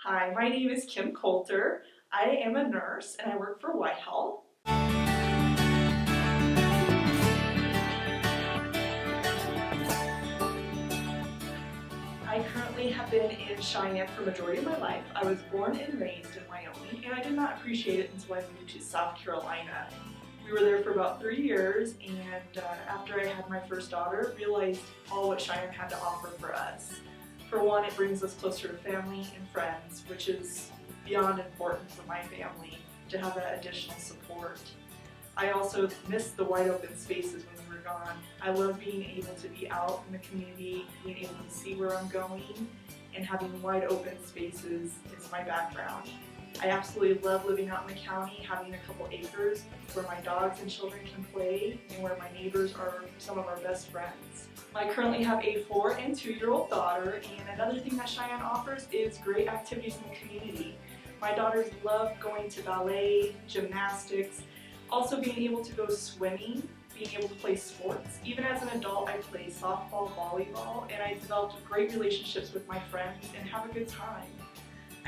Hi, my name is Kim Coulter. I am a nurse and I work for WYHealth. I currently have been in Cheyenne for the majority of my life. I was born and raised in Wyoming, and I did not appreciate it until I moved to South Carolina. We were there for about 3 years, and after I had my first daughter, realized all what Cheyenne had to offer for us. For one, it brings us closer to family and friends, which is beyond important for my family to have that additional support. I also miss the wide open spaces when we were gone. I love being able to be out in the community, being able to see where I'm going, and having wide open spaces is my background. I absolutely love living out in the county, having a couple acres where my dogs and children can play and where my neighbors are some of our best friends. I currently have a 4- and 2-year-old daughter, and another thing that Cheyenne offers is great activities in the community. My daughters love going to ballet, gymnastics, also being able to go swimming, being able to play sports. Even as an adult, I play softball, volleyball, and I developed great relationships with my friends and have a good time.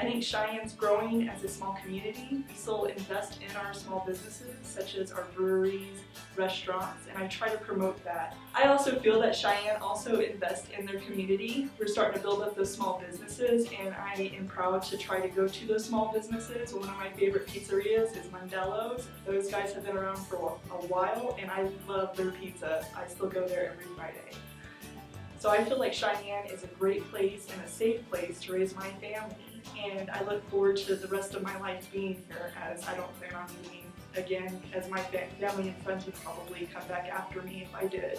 I think Cheyenne's growing as a small community. We still invest in our small businesses, such as our breweries, restaurants, and I try to promote that. I also feel that Cheyenne also invests in their community. We're starting to build up those small businesses, and I am proud to try to go to those small businesses. One of my favorite pizzerias is Mandello's. Those guys have been around for a while, and I love their pizza. I still go there every Friday. So I feel like Cheyenne is a great place and a safe place to raise my family, and I look forward to the rest of my life being here, as I don't plan on moving again, as my family and friends would probably come back after me if I did.